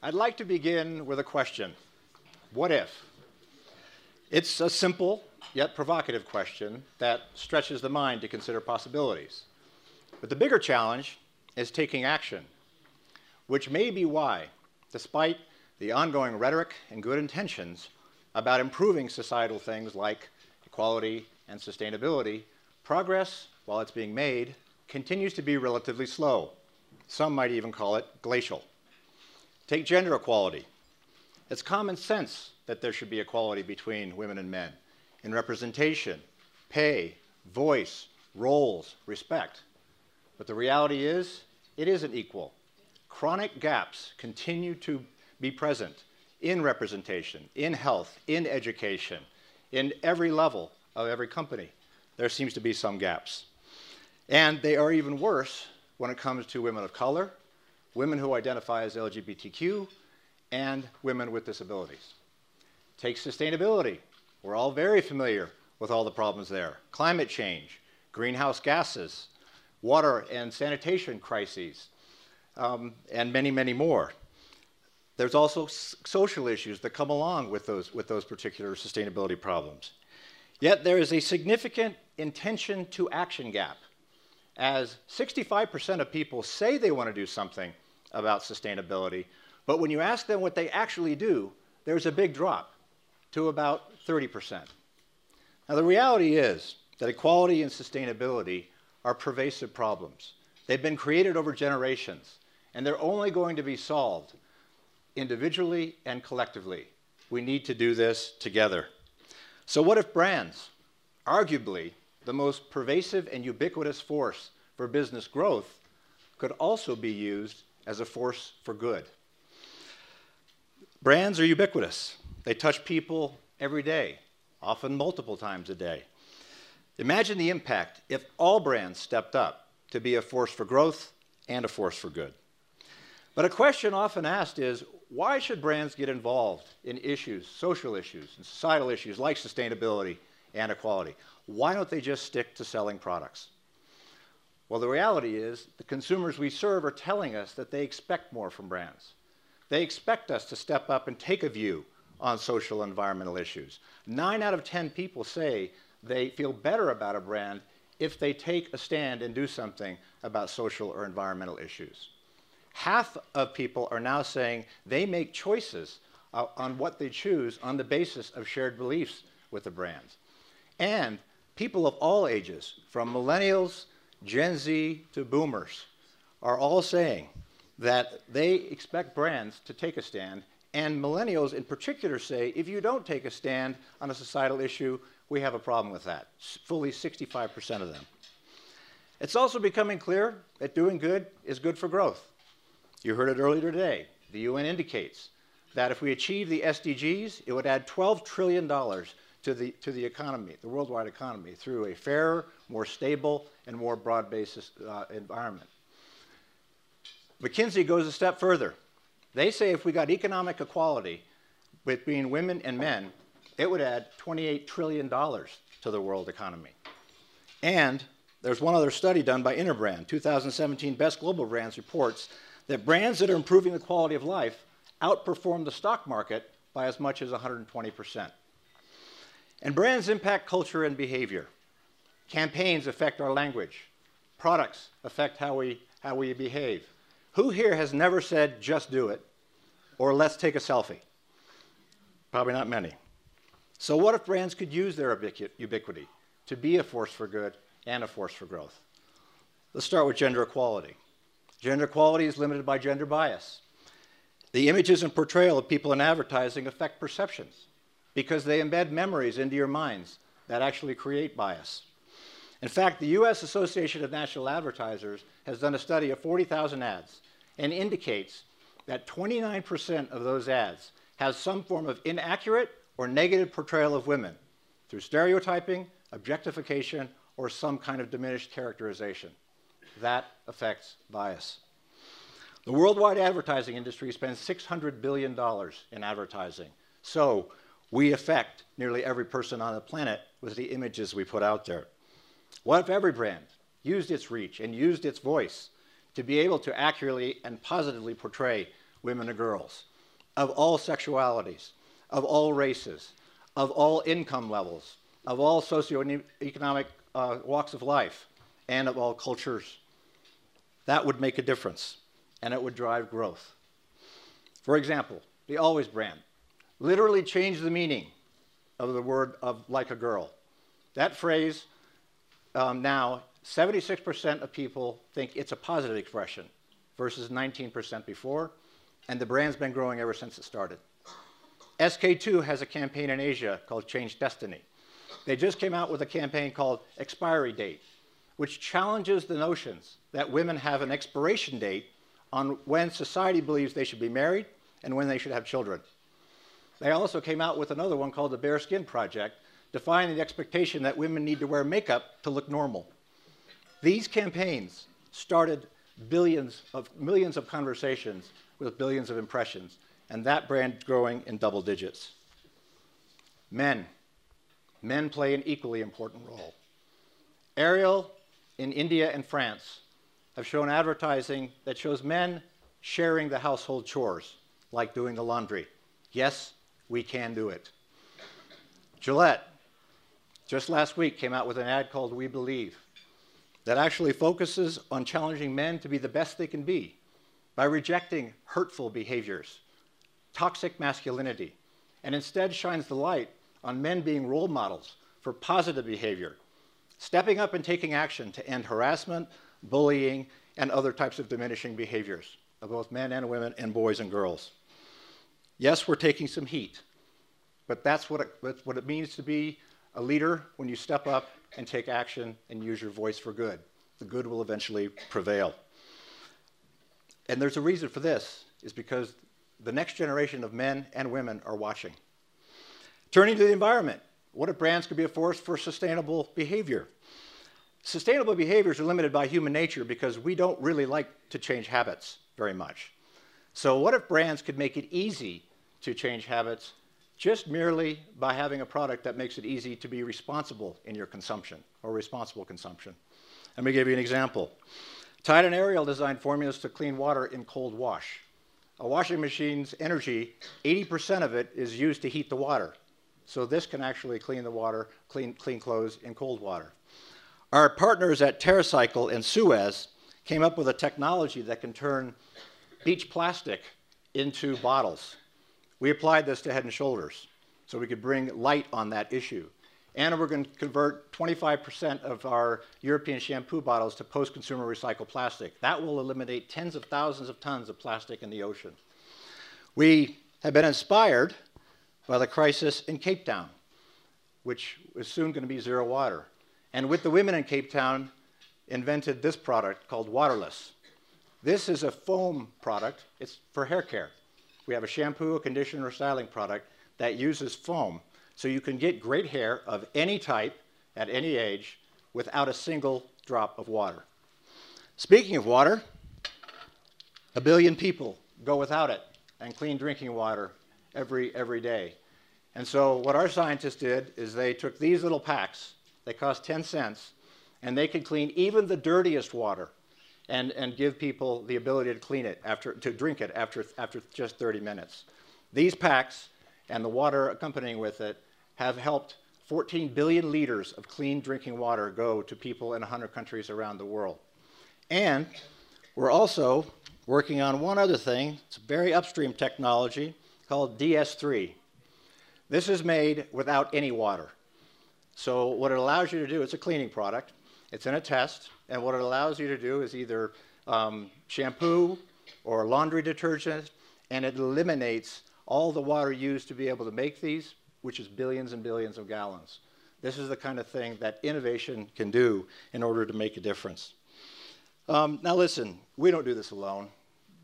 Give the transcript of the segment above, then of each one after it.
I'd like to begin with a question. What if? It's a simple yet provocative question that stretches the mind to consider possibilities. But the bigger challenge is taking action, which may be why, despite the ongoing rhetoric and good intentions about improving societal things like equality and sustainability, progress, while it's being made, continues to be relatively slow. Some might even call it glacial. Take gender equality. It's common sense that there should be equality between women and men in representation, pay, voice, roles, respect. But the reality is, it isn't equal. Chronic gaps continue to be present in representation, in health, in education, in every level of every company. There seems to be some gaps. And they are even worse when it comes to women of color, women who identify as LGBTQ, and women with disabilities. Take sustainability. We're all very familiar with all the problems there. Climate change, greenhouse gases, water and sanitation crises, and many, many more. There's also social issues that come along with those particular sustainability problems. Yet there is a significant intention to action gap, as 65% of people say they want to do something about sustainability, but when you ask them what they actually do, there's a big drop to about 30%. Now, the reality is that equality and sustainability are pervasive problems. They've been created over generations, and they're only going to be solved individually and collectively. We need to do this together. So what if brands, arguably the most pervasive and ubiquitous force for business growth, could also be used as a force for good? Brands are ubiquitous. They touch people every day, often multiple times a day. Imagine the impact if all brands stepped up to be a force for growth and a force for good. But a question often asked is, why should brands get involved in issues, social issues, and societal issues like sustainability and equality? Why don't they just stick to selling products? Well, the reality is the consumers we serve are telling us that they expect more from brands. They expect us to step up and take a view on social and environmental issues. 9 out of 10 people say they feel better about a brand if they take a stand and do something about social or environmental issues. Half of people are now saying they make choices on what they choose on the basis of shared beliefs with the brands. And people of all ages, from millennials, Gen Z to boomers, are all saying that they expect brands to take a stand. And millennials in particular say, if you don't take a stand on a societal issue, we have a problem with that. Fully 65% of them. It's also becoming clear that doing good is good for growth. You heard it earlier today. The UN indicates that if we achieve the SDGs, it would add $12 trillion to the economy, the worldwide economy, through a fairer, more stable, and more broad-based environment. McKinsey goes a step further. They say if we got economic equality between women and men, it would add $28 trillion to the world economy. And there's one other study done by Interbrand, 2017 Best Global Brands, reports that brands that are improving the quality of life outperform the stock market by as much as 120%. And brands impact culture and behavior. Campaigns affect our language. Products affect how we behave. Who here has never said, just do it, or let's take a selfie? Probably not many. So what if brands could use their ubiquity to be a force for good and a force for growth? Let's start with gender equality. Gender equality is limited by gender bias. The images and portrayal of people in advertising affect perceptions because they embed memories into your minds that actually create bias. In fact, the US Association of National Advertisers has done a study of 40,000 ads and indicates that 29% of those ads has some form of inaccurate or negative portrayal of women through stereotyping, objectification, or some kind of diminished characterization. That affects bias. The worldwide advertising industry spends $600 billion in advertising. So we affect nearly every person on the planet with the images we put out there. What if every brand used its reach and used its voice to be able to accurately and positively portray women and girls, of all sexualities, of all races, of all income levels, of all socioeconomic walks of life, and of all cultures. That would make a difference, and it would drive growth. For example, the Always brand literally changed the meaning of the word of like a girl. That phrase, now 76% of people think it's a positive expression versus 19% before, and the brand's been growing ever since it started. SK2 has a campaign in Asia called Change Destiny. They just came out with a campaign called Expiry Date, which challenges the notions that women have an expiration date on when society believes they should be married and when they should have children. They also came out with another one called the Bare Skin Project, defining the expectation that women need to wear makeup to look normal. These campaigns started millions of conversations with billions of impressions, and that brand growing in double digits. Men play an equally important role. Ariel in India and France have shown advertising that shows men sharing the household chores, like doing the laundry. Yes, we can do it. Gillette, just last week, came out with an ad called We Believe that actually focuses on challenging men to be the best they can be by rejecting hurtful behaviors, toxic masculinity, and instead shines the light on men being role models for positive behavior, stepping up and taking action to end harassment, bullying, and other types of diminishing behaviors of both men and women and boys and girls. Yes, we're taking some heat, but that's what it means to be a leader when you step up and take action and use your voice for good. The good will eventually prevail. And there's a reason for this, is because the next generation of men and women are watching. Turning to the environment, what if brands could be a force for sustainable behavior? Sustainable behaviors are limited by human nature because we don't really like to change habits very much. So what if brands could make it easy to change habits just merely by having a product that makes it easy to be responsible in your consumption, or responsible consumption? Let me give you an example. Tide and Ariel designed formulas to clean water in cold wash. A washing machine's energy, 80% of it is used to heat the water. So this can actually clean the water, clean clothes in cold water. Our partners at TerraCycle and Suez came up with a technology that can turn beach plastic into bottles. We applied this to Head & Shoulders so we could bring light on that issue. And we're going to convert 25% of our European shampoo bottles to post-consumer recycled plastic. That will eliminate tens of thousands of tons of plastic in the ocean. We have been inspired by the crisis in Cape Town, which is soon going to be zero water. And with the women in Cape Town, invented this product called Waterless. This is a foam product. It's for hair care. We have a shampoo, a conditioner, styling product that uses foam, so you can get great hair of any type at any age without a single drop of water. Speaking of water, 1 billion people go without it and clean drinking water every day. And so what our scientists did is they took these little packs, they cost 10 cents, and they could clean even the dirtiest water and give people the ability to clean it, to drink it after just 30 minutes. These packs and the water accompanying with it have helped 14 billion liters of clean drinking water go to people in 100 countries around the world. And we're also working on one other thing. It's a very upstream technology called DS3. This is made without any water. So what it allows you to do, it's a cleaning product. It's in a test, and what it allows you to do is either shampoo or laundry detergent, and it eliminates all the water used to be able to make these, which is billions and billions of gallons. This is the kind of thing that innovation can do in order to make a difference. Now listen, we don't do this alone.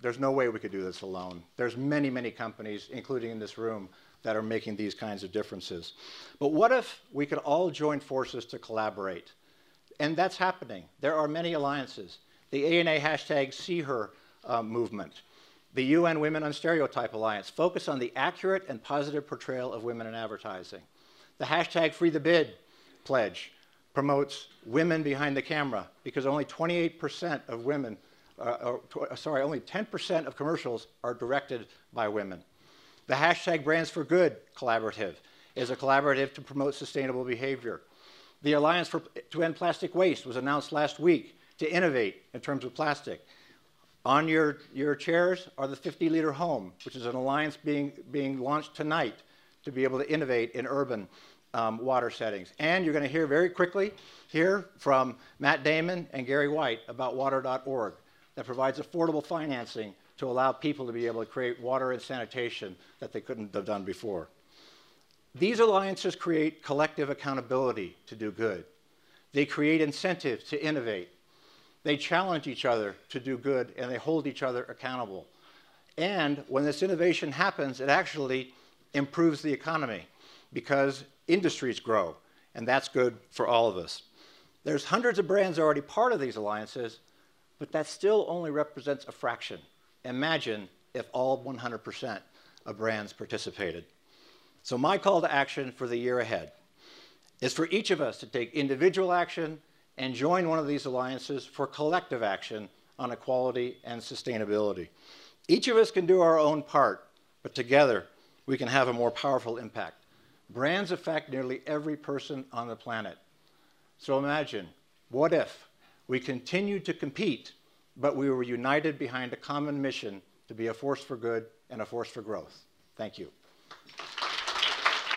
There's no way we could do this alone. There's many, many companies, including in this room, that are making these kinds of differences. But what if we could all join forces to collaborate? And that's happening. There are many alliances. The ANA hashtag See Her movement, the UN Women on Stereotype Alliance, focus on the accurate and positive portrayal of women in advertising. The hashtag Free the Bid pledge promotes women behind the camera because only 28% of women only 10% of commercials are directed by women. The hashtag Brands for Good collaborative is a collaborative to promote sustainable behavior. The Alliance to End Plastic Waste was announced last week to innovate in terms of plastic. On your chairs are the 50-liter home, which is an alliance being launched tonight to be able to innovate in urban water settings. And you're going to hear very quickly here from Matt Damon and Gary White about water.org that provides affordable financing to allow people to be able to create water and sanitation that they couldn't have done before. These alliances create collective accountability to do good. They create incentives to innovate. They challenge each other to do good, and they hold each other accountable. And when this innovation happens, it actually improves the economy because industries grow, and that's good for all of us. There's hundreds of brands already part of these alliances, but that still only represents a fraction. Imagine if all 100% of brands participated. So my call to action for the year ahead is for each of us to take individual action and join one of these alliances for collective action on equality and sustainability. Each of us can do our own part, but together we can have a more powerful impact. Brands affect nearly every person on the planet. So imagine, what if we continued to compete, but we were united behind a common mission to be a force for good and a force for growth? Thank you.